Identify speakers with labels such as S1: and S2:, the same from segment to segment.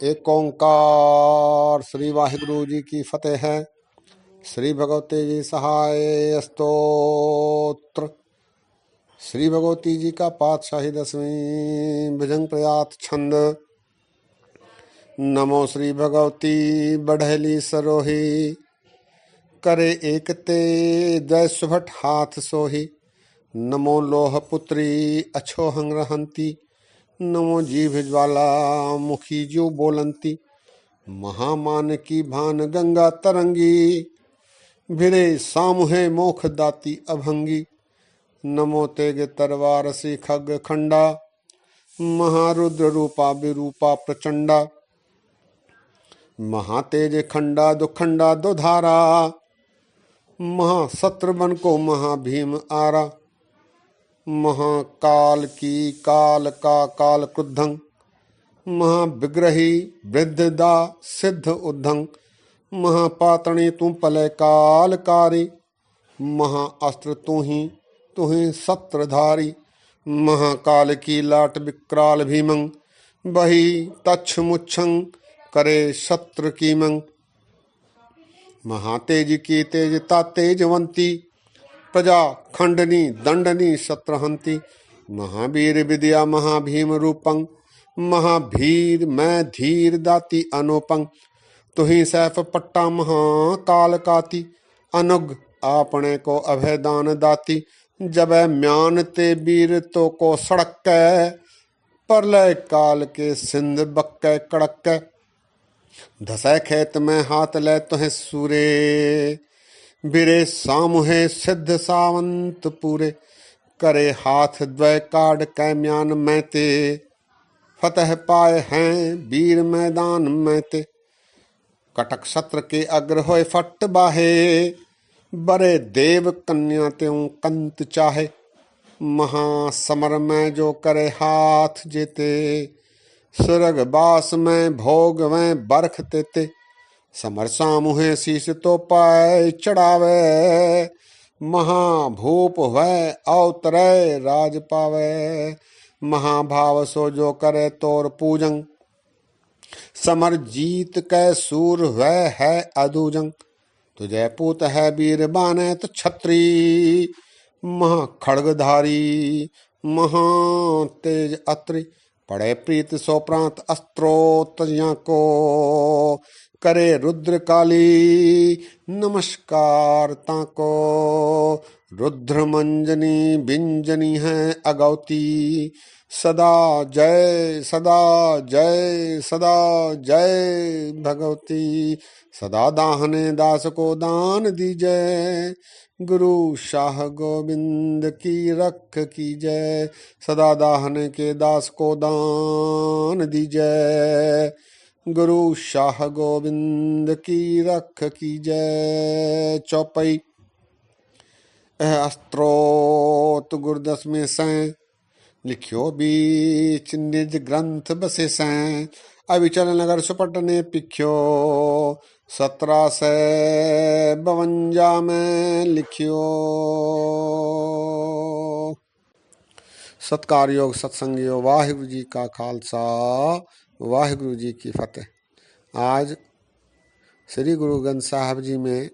S1: एक ओंकार श्री वाहिगुरु जी की फतेह है। श्री भगवती जी सहाय स्तोत्र। श्री भगवती जी का पातशाही 10वीं भुजंग प्रयात छंद। नमो श्री भगवती बढ़ैली सरोही, करे एकते जय सुभट हाथ सोही। नमो लोह पुत्री अछोहंग रहंती, नमो जीभ ज्वाला मुखी जो बोलंती। महामान की भान गंगा तरंगी, भिरे सामुहे मोख दाती अभंगी। नमो तेग तरवार सी खग खंडा, महारुद्र रूपा विरूपा प्रचंडा। महातेज खंडा दुखंडा दो धारा, महाशत्रु बन को महाभीम आरा। महाकाल की काल का काल क्रुद्धं, महाविग्रही वृद्धदा सिद्ध उद्धं। महापातणी तू पलय कालकारी, महाअस्त्र तू ही सत्रधारी। महाकाल की लाट विकराल भीमं, बही तच्छ मुच्छं करे शत्रु कीमं। महातेज की तेजता तेजवंती, प्रजा खंडनी दंडनी शत्रहंती। महावीर विद्या महाभीम रूपं, महाभीर मैं धीर दाती अनोपं। तुही सैफ पट्टा महाकाल काती, अनुग आपने को अभय दान दाती। जब म्यान ते वीर तो को सड़क कै, परलय काल के सिंध बक्कै कड़कै। धसै खेत में हाथ ले तुहे सूरे, बिरे सामुहे सिद्ध सावंत पूरे। करे हाथ द्वय काड कै म्यान में ते, फतह पाए हैं वीर मैदान में ते। कटक सत्र के अग्र होए फट बाहे, बरे देव कन्या त्यों कंत चाहे। महासमर में जो करे हाथ जेते, सुरग बास में भोग में बरख तेते। समर सामुहे शीश तो पाए चढ़ावे, महाभूप वह अवतरे राज पावे। महाभाव सो जो करे तोर पूजन, समर जीत कै सूर वह है अदूजंग। तुझे पूत है वीर बाने तो छत्री, महा खड़गधारी महा तेज अत्रि। पड़े प्रीत सो प्रांत अस्त्रोत्तरियां को, करे रुद्र काली नमस्कार ताको। रुद्र मंजनी बिंजनी है अगौती, सदा जय सदा जय सदा जय भगवती। सदा दाहने दास को दान दीजै, गुरु शाह गोविंद की रख कीजय। सदा दाहने के दास को दान दीजै, गुरु शाह गोविंद की रख कीजय। चौपाई। अस्त्रोत गुरदस में सैं, लिखियो बीच निज ग्रंथ बसे सैं। अविचल नगर सुपट ने पिख्यो, 1752 में लिखियो। सत्कार योग सत्संग योग। वाहिगुरु जी का खालसा, वाहिगुरु जी की फतेह। आज श्री गुरु ग्रंथ साहब जी में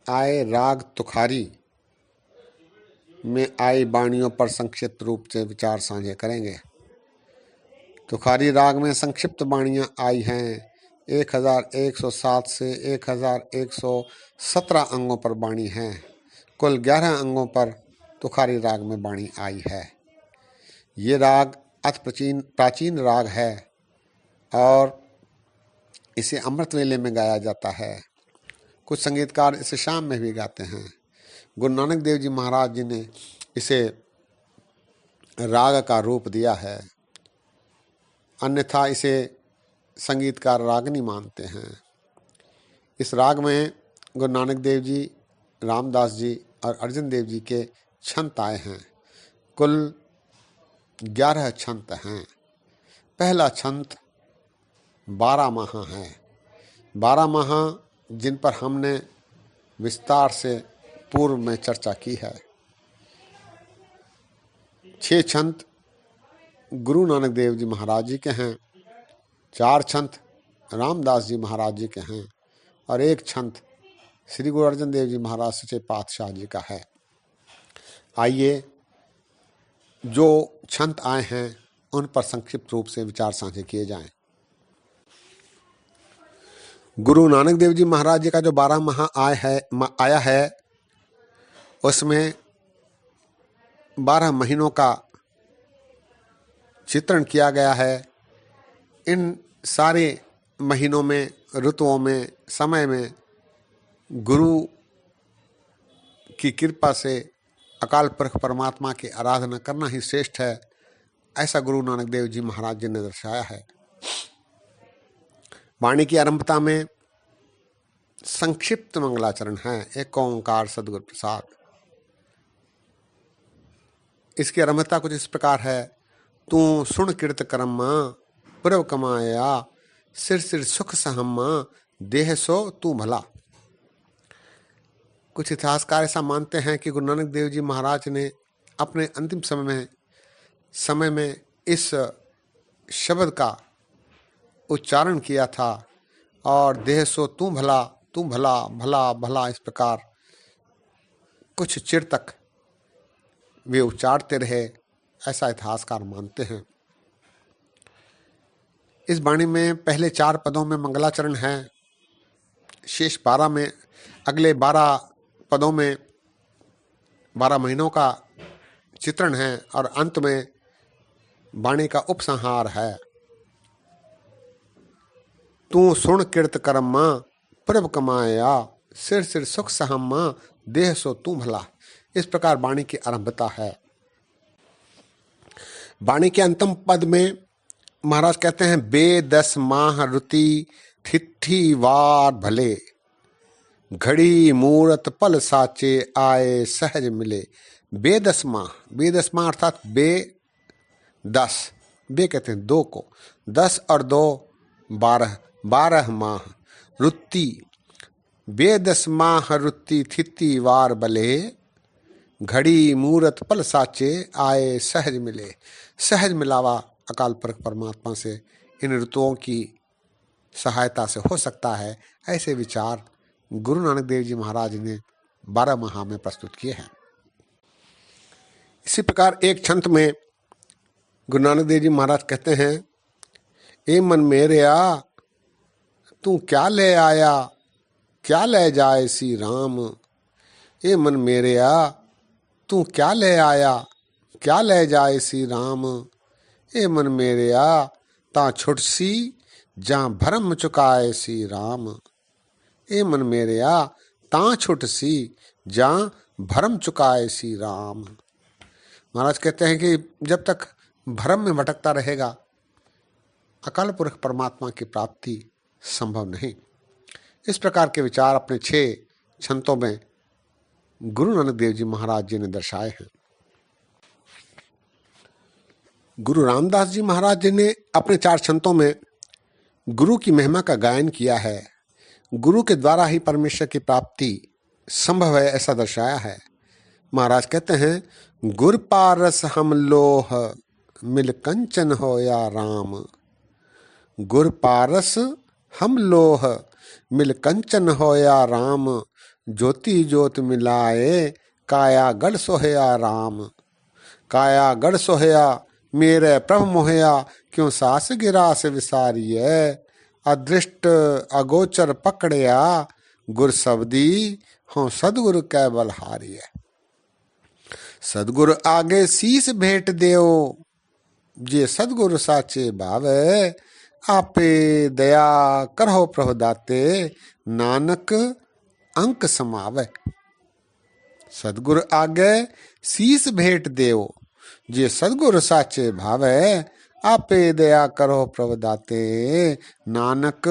S1: आए राग तुखारी में आई वाणियों पर संक्षिप्त रूप से विचार साझे करेंगे। तुखारी राग में संक्षिप्त वाणियाँ आई हैं। 1107 से 1117 अंगों पर वाणी हैं। कुल 11 अंगों पर तुखारी राग में वाणी आई है। ये राग अति प्राचीन राग है और इसे अमृत वेले में गाया जाता है। कुछ संगीतकार इसे शाम में भी गाते हैं। गुरु नानक देव जी महाराज जी ने इसे राग का रूप दिया है, अन्यथा इसे संगीतकार रागनी मानते हैं। इस राग में गुरु नानक देव जी, रामदास जी और अर्जुन देव जी के छंत आए हैं। कुल 11 छंत हैं। पहला छंत 12 माह है। 12 माह जिन पर हमने विस्तार से पूर्व में चर्चा की है। 6 छंत गुरु नानक देव जी महाराज जी के हैं। 4 छंत रामदास जी महाराज जी के हैं और 1 छंत श्री गुरु अर्जन देव जी महाराज सच्चे पातशाह जी का है। आइए जो छंत आए हैं उन पर संक्षिप्त रूप से विचार साझे किए जाएं। गुरु नानक देव जी महाराज जी का जो 12 माह आया है उसमें 12 महीनों का चित्रण किया गया है। इन सारे महीनों में, ऋतुओं में, समय में गुरु की कृपा से अकाल पुरख परमात्मा की आराधना करना ही श्रेष्ठ है, ऐसा गुरु नानक देव जी महाराज जी ने दर्शाया है। वाणी की आरंभता में संक्षिप्त मंगलाचरण है, एक ओंकार सदगुरु प्रसाद। इसकी आरंभता कुछ इस प्रकार है। तू सुन कीर्त कर्मा पुरव कमाया, सिर सिर सुख सहम्मा देह सो तू भला। कुछ इतिहासकार ऐसा मानते हैं कि गुरु नानक देव जी महाराज ने अपने अंतिम समय में इस शब्द का उच्चारण किया था और देह सो तू भला, तू भला, भला भला, इस प्रकार कुछ चिर तक वे उच्चारते रहे, ऐसा इतिहासकार मानते हैं। इस वाणी में पहले 4 पदों में मंगलाचरण है, शेष 12 में, अगले 12 पदों में 12 महीनों का चित्रण है और अंत में वाणी का उपसंहार है। तू सुन कीर्त कर्मा प्रभ कमाया, सिर सिर सुख सहम्मा देह सो तू भला। इस प्रकार वाणी की आरंभता है। वाणी के अंतिम पद में महाराज कहते हैं, बे 10 माह रुति ठिठी वार भले, घड़ी मूरत पल साचे आए सहज मिले। बे 10 माह, बे 10 माह अर्थात बे 10, बे कहते हैं 2 को, 10 और 2 12, 12 माह। रुत्ती, बे 10 माह रुत्ती थिति वार भले, घड़ी मूरत पल साचे आए सहज मिले। सहज मिलावा अकाल पुरख परमात्मा से इन ऋतुओं की सहायता से हो सकता है, ऐसे विचार गुरु नानक देव जी महाराज ने 12 माह में प्रस्तुत किए हैं। इसी प्रकार एक छंत में गुरु नानक देव जी महाराज कहते हैं, ए मन मेरेया तू क्या ले आया, क्या ले जाए सी राम। ए मन मेरेया तू क्या ले आया, क्या ले जाए सी राम। ए मन मेरेया ता छुट सी जहाँ भरम चुकाए सी राम। ए मन मेरेया ता छुट सी जहाँ भरम चुकाए सी राम। महाराज कहते हैं कि जब तक भरम में भटकता रहेगा अकाल पुरख परमात्मा की प्राप्ति संभव नहीं। इस प्रकार के विचार अपने 6 छंतों में गुरु नानक देव जी महाराज जी ने दर्शाए हैं। गुरु रामदास जी महाराज जी ने अपने 4 छंतों में गुरु की महिमा का गायन किया है। गुरु के द्वारा ही परमेश्वर की प्राप्ति संभव है, ऐसा दर्शाया है। महाराज कहते हैं, गुर पारस हम लोह मिल कंचन हो या राम। गुर पारस हम लोह मिल कंचन हो या राम। ज्योति ज्योत मिलाए काया गढ़ सोहया राम। काया गढ़ सोहया मेरे प्रभु मोहया, क्यों सास गिरा से विसारिय। अदृष्ट अगोचर पकड़या गुर शब्दी हो सदगुरु कै बलहारिय। सदगुरु आगे शीस भेंट देओ, जे सदगुरु साचे भावे। आपे दया करहो प्रभु दाते, नानक अंक समावे। सदगुरु आगे शीस भेंट देओ, जे सदगुरु साचे भावे। आपे दया करो प्रभु दाते, नानक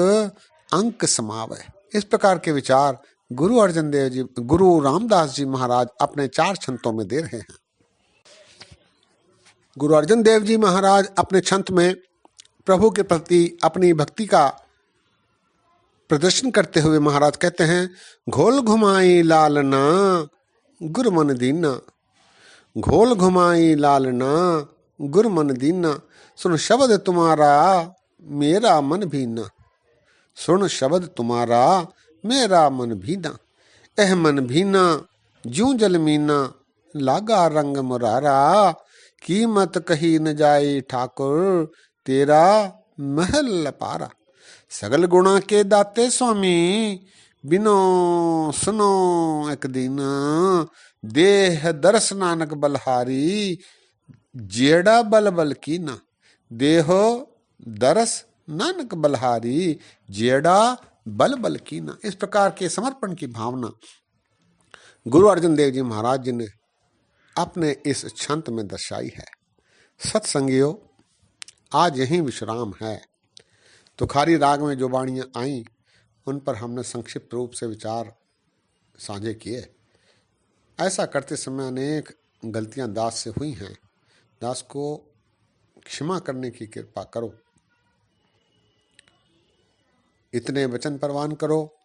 S1: अंक समावे। इस प्रकार के विचार गुरु अर्जन देव जी, गुरु रामदास जी महाराज अपने 4 छंतों में दे रहे हैं। गुरु अर्जन देव जी महाराज अपने छंत में प्रभु के प्रति अपनी भक्ति का प्रदर्शन करते हुए महाराज कहते हैं, घोल घुमाई लालना गुरु मन दीना। घोल घुमाई लालना गुरु मन दीना। सुन शब्द तुम्हारा मेरा मन भीना, सुन शब्द तुम्हारा मेरा मन भीना। एह मन भीना ज्यों जल मीना, लागा रंग मुरारा। कीमत कही न जाए ठाकुर, तेरा महल पारा। सगल गुणा के दाते स्वामी, बिनो सुनो एक दिन। देह दर्श नानक बलहारी, जेड़ा बल बल कीना। देहो दरस नानक बलहारी, जेड़ा बल बल कीना। इस प्रकार के समर्पण की भावना गुरु अर्जुन देव जी महाराज जी ने अपने इस छंत में दर्शाई है। सत्संगियों, आज यहीं विश्राम है। तुखारी राग में जो वाणियाँ आईं उन पर हमने संक्षिप्त रूप से विचार साझे किए। ऐसा करते समय अनेक गलतियां दास से हुई हैं। दास को क्षमा करने की कृपा करो। इतने वचन परवान करो।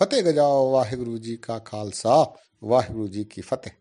S1: फतेह गजाओ वाहिगुरु जी का खालसा, वाहिगुरु जी की फतेह।